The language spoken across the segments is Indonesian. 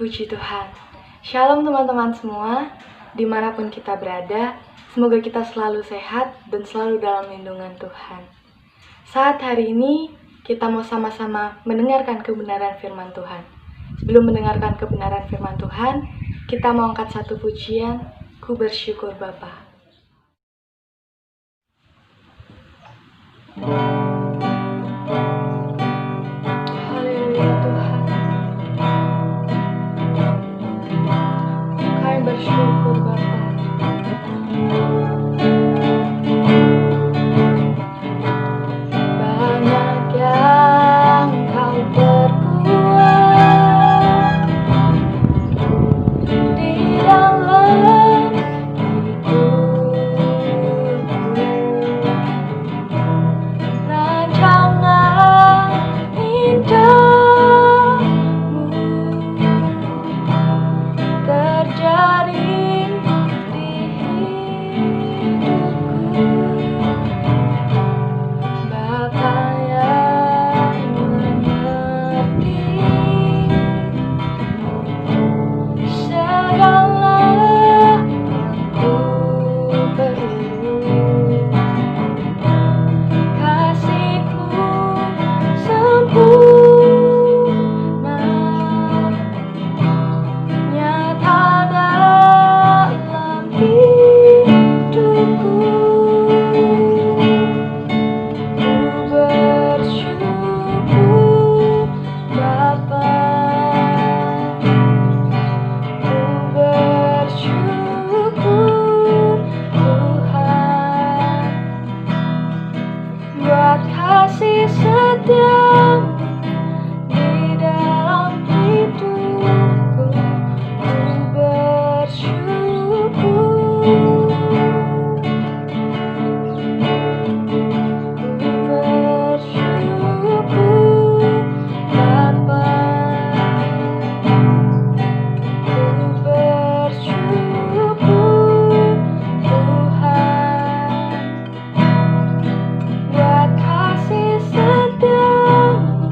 Puji Tuhan. Shalom teman-teman semua, dimanapun kita berada, semoga kita selalu sehat dan selalu dalam lindungan Tuhan. Saat hari ini, kita mau sama-sama mendengarkan kebenaran firman Tuhan. Sebelum mendengarkan kebenaran firman Tuhan, kita mau angkat satu pujian, Ku Bersyukur Bapa. Haleluya Tuhan. Kami bersyukur Bapa. Banyak yang Kau perbuat di dalam hidupku. Rancangan indahmu terjadi di hidupku. Bapa yang mengerti segala yang ku perlu. Kasih-Mu sempurna, nyata dalam hidupku. Ku bersyukur Bapa, ku bersyukur Tuhan, buat kasih setia-Mu di dalam hidupku. Ku bersyukur, ku bersyukur Bapa, ku bersyukur Tuhan, buat kasih setia-Mu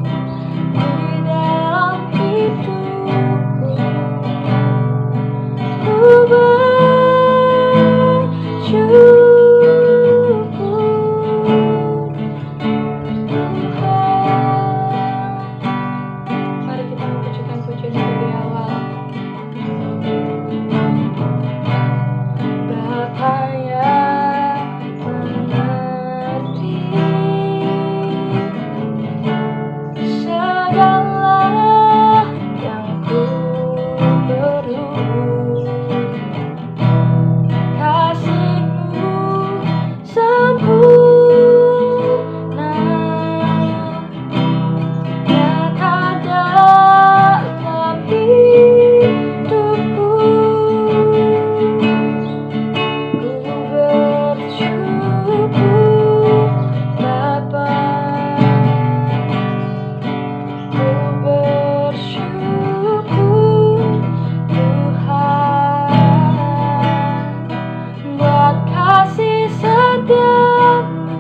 di dalam hidupku. Ku bersyukur Tuhan. Mari kita mengucapkan pujian dari awal. Bapa yang mengerti segala yang ku perlu. Kasih-Mu sempurna, nyata dalam hidupku. Ku bersyukur Bapa, ku bersyukur Tuhan, buat kasih setia-Mu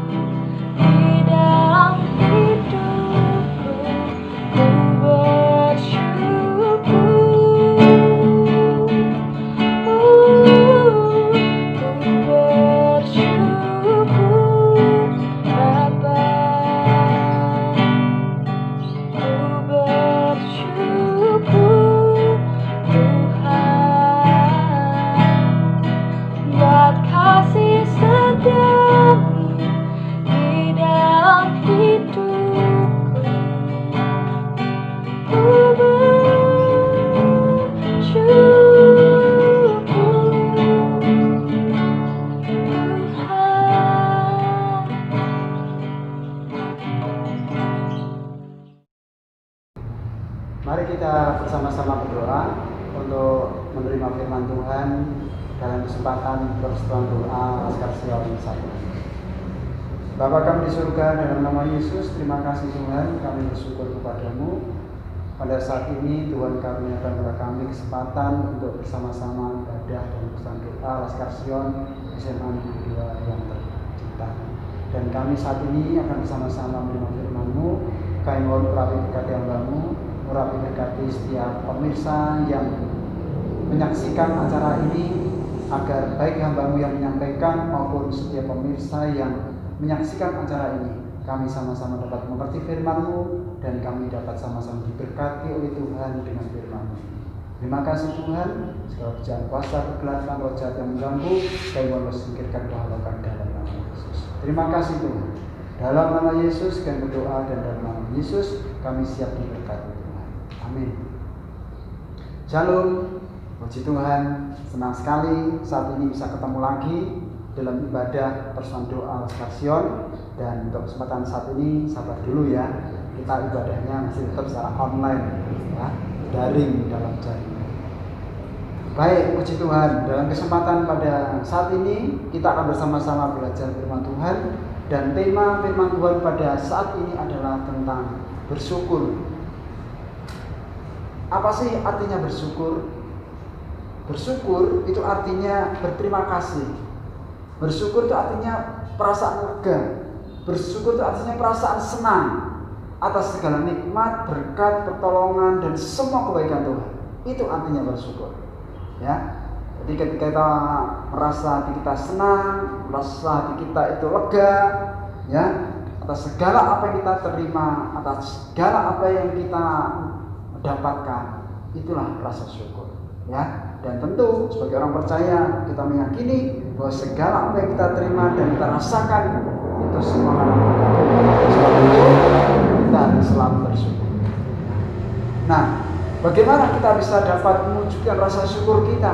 di dalam hidupku. Ku bersyukur, ku bersyukur Bapa, ku bersyukur Tuhan, buat kasih setia-Mu di dalam hidupku. Ku bersyukur Tuhan. Mari kita bersama-sama berdoa untuk menerima firman Tuhan dalam kesempatan persekutuan doa Laskar Sion 1. Bapa kami di surga, dalam nama Yesus, terima kasih Tuhan, kami bersyukur kepada-Mu. Pada saat ini Tuhan kami akan memberi kami kesempatan untuk bersama-sama ibadah dan persekutuan doa Laskar Sion SMA Negeri 2 yang tercinta. Dan kami saat ini akan bersama-sama menerima firman-Mu. Kami mohon urapi berkat hamba-Mu, urapi berkati setiap pemirsa yang menyaksikan acara ini, agar baik hamba-Mu yang menyampaikan maupun setiap pemirsa yang menyaksikan acara ini, kami sama-sama dapat mengerti firman-Mu dan kami dapat sama-sama diberkati oleh Tuhan dengan firman-Mu. Terima kasih Tuhan, segala kerjaan kuasa kegelapan roh jahat yang mengganggu, kami mohon singkirkan kehalakan dalam nama Yesus. Terima kasih Tuhan. Dalam nama Yesus kami berdoa dan dalam nama Yesus kami siap diberkati Tuhan. Amin. Shalom. Puji Tuhan, senang sekali saat ini bisa ketemu lagi dalam ibadah persekutuan doa Laskar Sion. Dan untuk kesempatan saat ini, sabar dulu ya, kita ibadahnya masih tetap secara online ya, daring dalam jaringan. Baik, puji Tuhan, dalam kesempatan pada saat ini kita akan bersama-sama belajar firman Tuhan. Dan tema firman Tuhan pada saat ini adalah tentang bersyukur. Apa sih artinya bersyukur? Bersyukur itu artinya berterima kasih. Bersyukur itu artinya perasaan lega. Bersyukur itu artinya perasaan senang atas segala nikmat, berkat, pertolongan, dan semua kebaikan Tuhan. Itu artinya bersyukur. Ya. Jadi ketika kita merasa hati kita senang, merasa hati kita itu lega, ya, atas segala apa yang kita terima, atas segala apa yang kita dapatkan, itulah rasa syukur. Ya. Dan tentu sebagai orang percaya kita meyakini bahwa segala apa yang kita terima dan kita rasakan itu semua karena berkat. Sebab itu kita harus selalu bersyukur. Nah, bagaimana kita bisa dapat mewujudkan rasa syukur kita?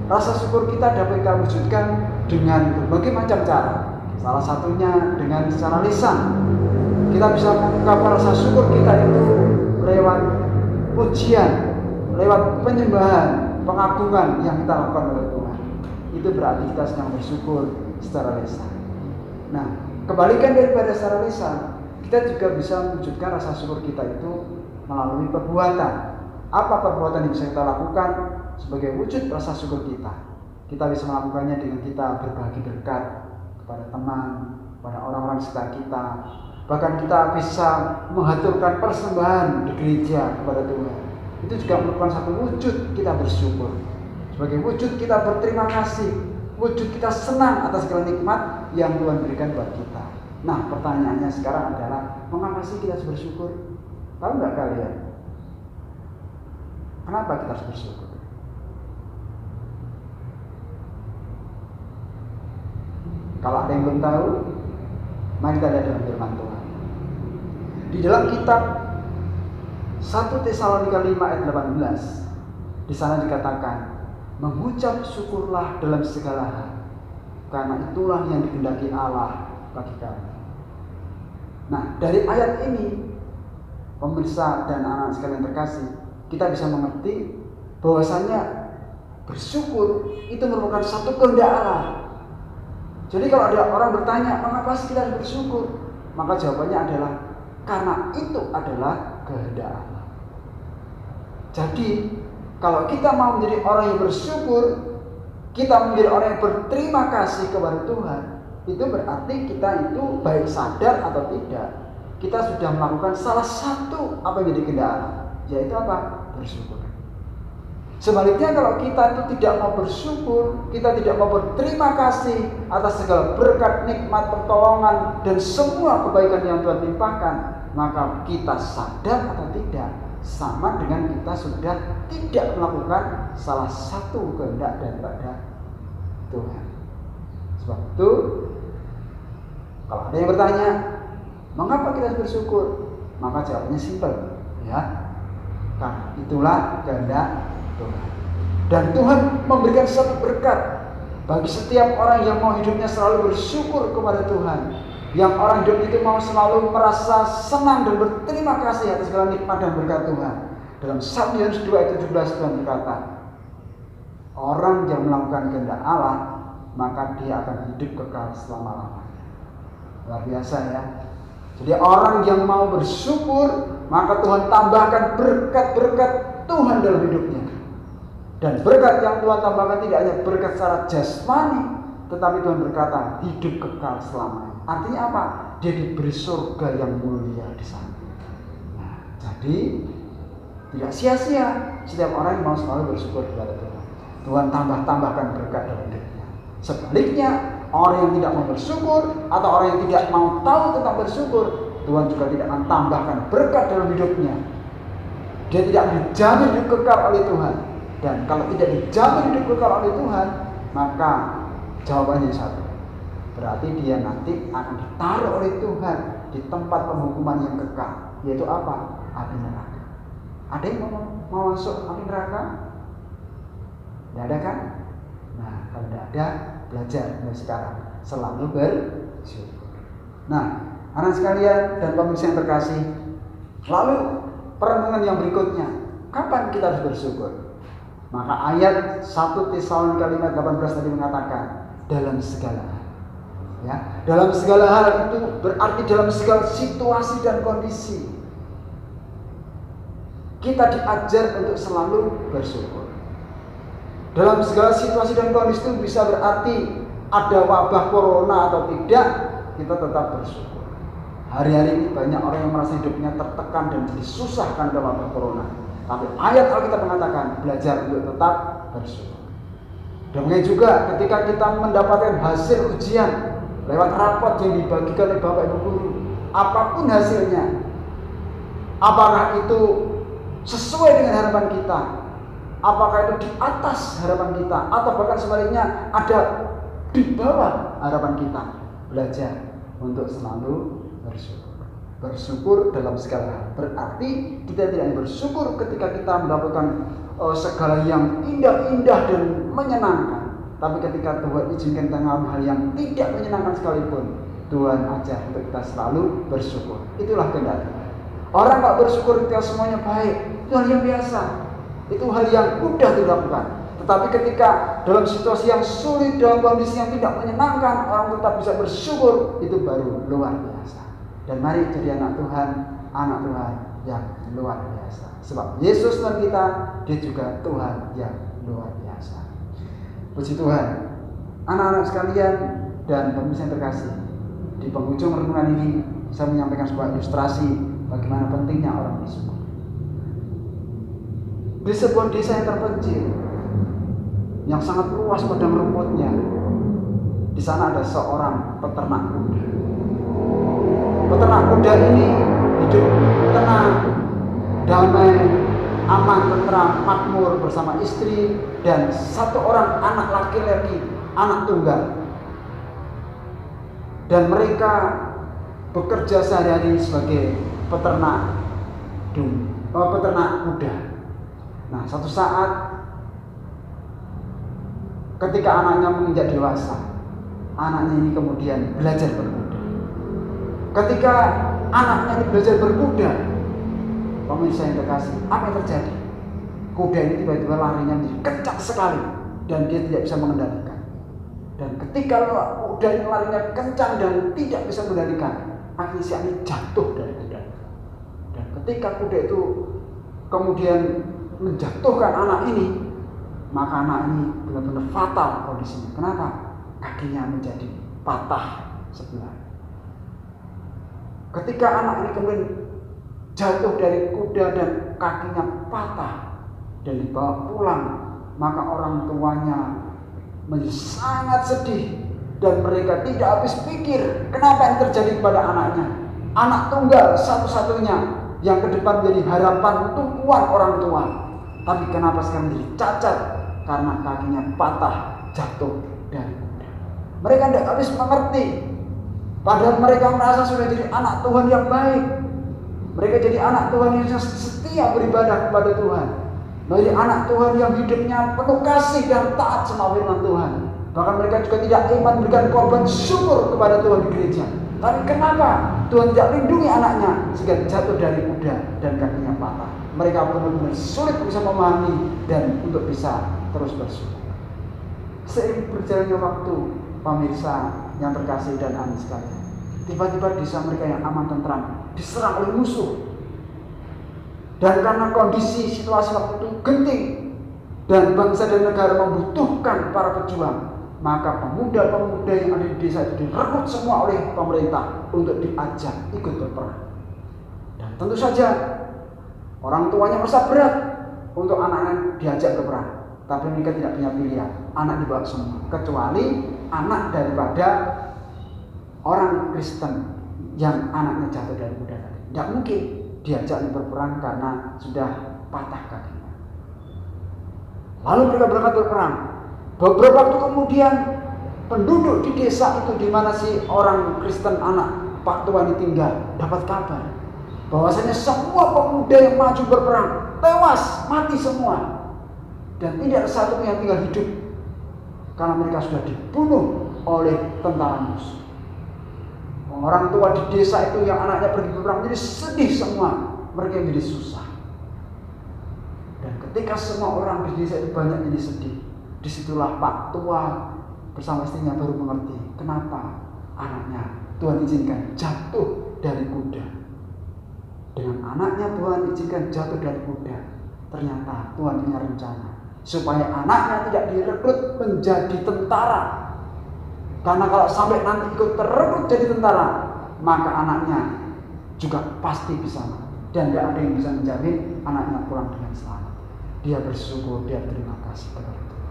Rasa syukur kita dapat kita wujudkan dengan berbagai macam cara. Salah satunya dengan secara lisan. Kita bisa mengungkapkan rasa syukur kita itu lewat pujian, lewat penyembahan, pengagungan yang kita lakukan oleh Tuhan. Itu berarti kita sedang bersyukur secara lisan. Nah, kebalikan daripada secara lisan, kita juga bisa mewujudkan rasa syukur kita itu melalui perbuatan. Apa perbuatan yang bisa kita lakukan sebagai wujud rasa syukur kita? Kita bisa melakukannya dengan kita berbagi berkat kepada teman, kepada orang-orang sekitar kita. Bahkan kita bisa menghaturkan persembahan di gereja kepada Tuhan. Itu juga merupakan satu wujud kita bersyukur. Sebagai wujud kita berterima kasih, wujud kita senang atas segala nikmat yang Tuhan berikan buat kita. Nah, pertanyaannya sekarang adalah, mengapa sih kita harus bersyukur? Tahu nggak kalian? Kenapa kita harus bersyukur? Kalau ada yang belum tahu, mari kita lihat dalam firman Tuhan. Di dalam kitab 1 Tesalonika 5 ayat 18, di sana dikatakan, mengucap syukurlah dalam segala hal, karena itulah yang dikehendaki Allah bagi kami. Nah, dari ayat ini, pemirsa dan anak sekalian terkasih, kita bisa mengerti bahwasanya bersyukur itu merupakan satu kehendak Allah. Jadi kalau ada orang bertanya, mengapa sih kita harus bersyukur? Maka jawabannya adalah, karena itu adalah kehendak Allah. Jadi kalau kita mau menjadi orang yang bersyukur, kita menjadi orang yang berterima kasih kepada Tuhan, itu berarti kita itu baik sadar atau tidak, kita sudah melakukan salah satu apa yang jadi kehendak Allah, yaitu apa? Bersyukur. Sebaliknya kalau kita itu tidak mau bersyukur, kita tidak mau berterima kasih atas segala berkat, nikmat, pertolongan, dan semua kebaikan yang Tuhan timpakan, maka kita sadar atau tidak, sama dengan kita sudah tidak melakukan salah satu kehendak daripada Tuhan. Sebab itu, kalau ada yang bertanya, mengapa kita harus bersyukur? Maka jawabannya simpel, ya. Nah, itulah kehendak Tuhan. Dan Tuhan memberikan satu berkat bagi setiap orang yang mau hidupnya selalu bersyukur kepada Tuhan, yang orang hidup itu mau selalu merasa senang dan berterima kasih atas segala nikmat dan berkat Tuhan. Dalam 1 Yohanes 2 ayat 17 Tuhan berkata, orang yang melakukan kehendak Allah, maka dia akan hidup kekal selama-lamanya. Luar biasa ya. Jadi orang yang mau bersyukur, maka Tuhan tambahkan berkat-berkat Tuhan dalam hidupnya. Dan berkat yang Tuhan tambahkan tidak hanya berkat secara jasmani, tetapi Tuhan berkata hidup kekal selamanya. Artinya apa? Dia diberi surga yang mulia di sana. Nah, Jadi tidak sia-sia setiap orang yang mau selalu bersyukur kepada Tuhan. Tuhan tambahkan berkat dalam hidupnya. Sebaliknya, orang yang tidak mau bersyukur atau orang yang tidak mau tahu tentang bersyukur, Tuhan juga tidak akan tambahkan berkat dalam hidupnya. Dia tidak dijamin hidup kekal oleh Tuhan. Dan kalau tidak dijamin hidup kekal oleh Tuhan, maka jawabannya satu. Berarti dia nanti akan ditaruh oleh Tuhan di tempat penghukuman yang kekal. Yaitu apa? Api neraka. Ada yang mau masuk api neraka? Tidak ada kan? Nah, kalau tidak ada, belajar mulai sekarang. Selalu bersyukur. Nah, anak sekalian dan pemirsa yang terkasih, lalu perenungan yang berikutnya, kapan kita harus bersyukur? Maka ayat 1 Tesalonika 5:18 tadi mengatakan, dalam segala hal. Ya, dalam segala hal itu berarti dalam segala situasi dan kondisi. Kita diajar untuk selalu bersyukur. Dalam segala situasi dan kondisi itu bisa berarti ada wabah corona atau tidak, kita tetap bersyukur. Hari-hari ini banyak orang yang merasa hidupnya tertekan dan jadi susah karena wabah corona. Tapi ayat Alkitab mengatakan belajar untuk tetap bersyukur. Demikian juga ketika kita mendapatkan hasil ujian lewat rapot yang dibagikan oleh Bapak Ibu guru, apapun hasilnya, apakah itu sesuai dengan harapan kita, apakah itu di atas harapan kita, atau bahkan sebaliknya ada di bawah harapan kita, belajar untuk selalu bersyukur. Bersyukur dalam segala hal. Berarti kita tidak bersyukur ketika kita mendapatkan segala yang indah-indah dan menyenangkan. Tapi ketika Tuhan izinkan tengah hal yang tidak menyenangkan sekalipun, Tuhan ajar untuk kita selalu bersyukur. Itulah kehendak Tuhan. Orang tak bersyukur ketika semuanya baik, itu hal yang biasa. Itu hal yang mudah dilakukan. Tetapi ketika dalam situasi yang sulit, dalam kondisi yang tidak menyenangkan, orang tetap bisa bersyukur, itu baru luar biasa. Dan mari jadi anak Tuhan yang luar biasa. Sebab Yesus Tuhan kita, dia juga Tuhan yang luar biasa. Puji Tuhan, anak-anak sekalian dan pemirsa yang terkasih, di penghujung renungan ini saya menyampaikan sebuah ilustrasi bagaimana pentingnya orang bersyukur. Di sebuah desa yang terpencil, yang sangat luas padang rumputnya, di sana ada seorang peternak kuda. Peternak kuda ini hidup tenang, damai, aman, tentram, makmur bersama istri dan satu orang anak laki-laki, anak tunggal. Dan mereka bekerja sehari-hari sebagai peternak kuda. Nah, satu saat ketika anaknya menginjak dewasa, anaknya ini kemudian belajar berkuda. Ketika anaknya ini belajar berkuda, pemirsa yang terkasih, apa yang terjadi? Kuda ini tiba-tiba larinya menjadi kencang sekali dan dia tidak bisa mengendalikan. Dan ketika kuda ini larinya kencang dan tidak bisa mengendalikan, akhirnya si anak jatuh dari kuda. Dan ketika kuda itu kemudian menjatuhkan anak ini, maka anak ini benar-benar fatal kondisinya. Kenapa? Kakinya menjadi patah sebelah. Ketika anak ini kemudian jatuh dari kuda dan kakinya patah dan dibawa pulang, maka orang tuanya menjadi sangat sedih dan mereka tidak habis pikir kenapa yang terjadi kepada anaknya. Anak tunggal satu-satunya yang ke depan menjadi harapan tumpuan orang tua, tapi kenapa sekarang menjadi cacat karena kakinya patah jatuh dari kuda. Mereka tidak habis mengerti, padahal mereka merasa sudah jadi anak Tuhan yang baik. Mereka jadi anak Tuhan yang setia beribadah kepada Tuhan. Menjadi anak Tuhan yang hidupnya penuh kasih dan taat sama firman Tuhan. Bahkan mereka juga tidak iman berikan korban syukur kepada Tuhan di gereja. Tapi kenapa Tuhan tidak lindungi anaknya sehingga jatuh dari kuda dan kakinya patah? Mereka benar-benar sulit bisa memahami dan untuk bisa terus bersyukur. Seiring berjalannya waktu, pemirsa yang terkasih dan anak sekalian, tiba-tiba desa mereka yang aman tentram diserang oleh musuh. Dan karena kondisi situasi waktu itu genting dan bangsa dan negara membutuhkan para pejuang, maka pemuda-pemuda yang ada di desa itu direkrut semua oleh pemerintah untuk diajak ikut berperang. Dan tentu saja Orang tuanya merasa berat untuk anak-anak diajak ke perang, tapi mereka tidak punya pilihan. Anak dibawa semua, kecuali anak daripada orang Kristen yang anaknya jatuh dari kuda tadi. Tidak mungkin diajak berperang karena sudah patah kakinya. Lalu mereka berangkat berperang. Beberapa waktu kemudian penduduk di desa itu, di mana si orang Kristen anak Pak Tua ini tinggal, dapat kabar bahwasanya semua pemuda yang maju berperang tewas, mati semua, dan tidak ada satu yang tinggal hidup karena mereka sudah dibunuh oleh tentara musuh. Orang tua di desa itu yang anaknya pergi berperang jadi sedih semua, mereka jadi susah. Dan ketika semua orang di desa itu banyak jadi sedih, disitulah Pak Tua bersama istrinya baru mengerti kenapa anaknya Tuhan izinkan jatuh dari kuda. Dengan anaknya Tuhan izinkan jatuh dari kuda, ternyata Tuhan punya rencana supaya anaknya tidak direkrut menjadi tentara. Karena kalau sampai nanti ikut terekrut jadi tentara, maka anaknya juga pasti bisa mati. Dan tidak ada yang bisa menjamin anaknya pulang dengan selamat. Dia bersyukur, dia terima kasih kepada Tuhan.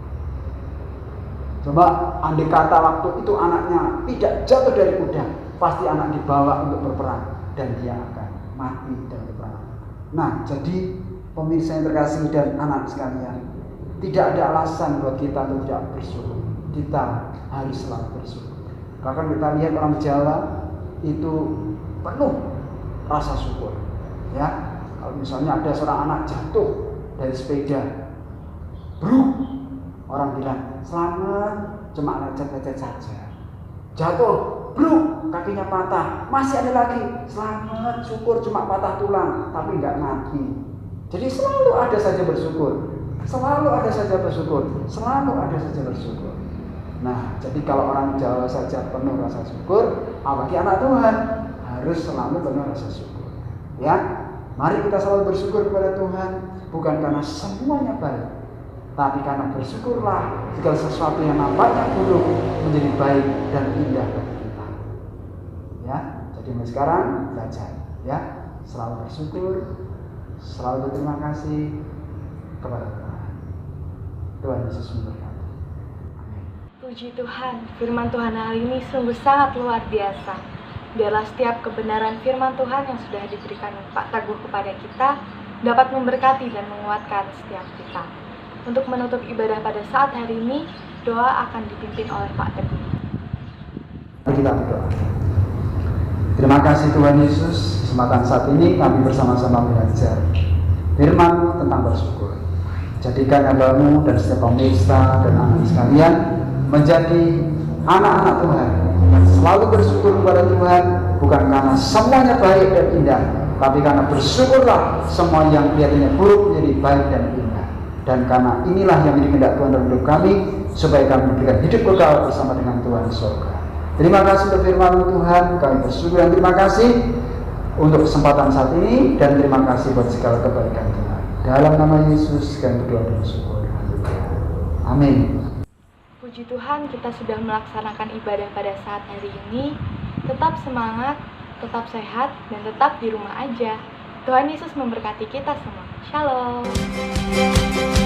Coba andai kata waktu itu anaknya tidak jatuh dari kuda, pasti anak dibawa untuk berperang dan dia akan mati dalam peperangan. Nah, jadi pemirsa yang terkasih dan anak sekalian, tidak ada alasan buat kita untuk tidak bersyukur. Kita harus selalu bersyukur. Bahkan kita lihat orang Jawa itu penuh rasa syukur. Ya, kalau misalnya ada seorang anak jatuh dari sepeda, bruk, orang bilang selamat, cuma lecet-lecet saja. Jatuh, bruk, kakinya patah, masih ada lagi, selamat, syukur cuma patah tulang, tapi nggak mati. Jadi selalu ada saja bersyukur, selalu ada saja bersyukur, selalu ada saja bersyukur. Nah, jadi kalau orang Jawa saja penuh rasa syukur, apalagi anak Tuhan harus selalu penuh rasa syukur. Ya, mari kita selalu bersyukur kepada Tuhan, bukan karena semuanya baik, tapi karena bersyukurlah segala sesuatu yang nampaknya buruk menjadi baik dan indah bagi kita. Ya, jadi mulai sekarang belajar, ya, selalu bersyukur, selalu berterima kasih kepada Tuhan. Tuhan Yesus memberkati. Amin. Puji Tuhan, firman Tuhan hari ini sungguh sangat luar biasa. Biarlah setiap kebenaran firman Tuhan yang sudah diberikan Pak Teguh kepada kita dapat memberkati dan menguatkan setiap kita. Untuk menutup ibadah pada saat hari ini, doa akan dipimpin oleh Pak Teguh. Mari kita berdoa. Terima kasih Tuhan Yesus, kesempatan saat ini kami bersama-sama belajar firman-Mu tentang bersyukur. Jadikan hamba-Mu dan setiap pemirsa dan anak sekalian menjadi anak-anak Tuhan, selalu bersyukur kepada Tuhan, bukan karena semuanya baik dan indah, tapi karena bersyukurlah semua yang kelihatannya buruk menjadi baik dan indah. Dan karena inilah yang menjadi kehendak Tuhan dalam hidup kami, supaya kami memberikan hidup kekal bersama dengan Tuhan di surga. Terima kasih untuk firman Tuhan, kami bersyukur dan terima kasih untuk kesempatan saat ini, dan terima kasih buat segala kebaikan Tuhan. Dalam nama Yesus kami berdoa dan bersyukur. Amin. Puji Tuhan, kita sudah melaksanakan ibadah pada saat hari ini. Tetap semangat, tetap sehat, dan tetap di rumah aja. Tuhan Yesus memberkati kita semua. Shalom.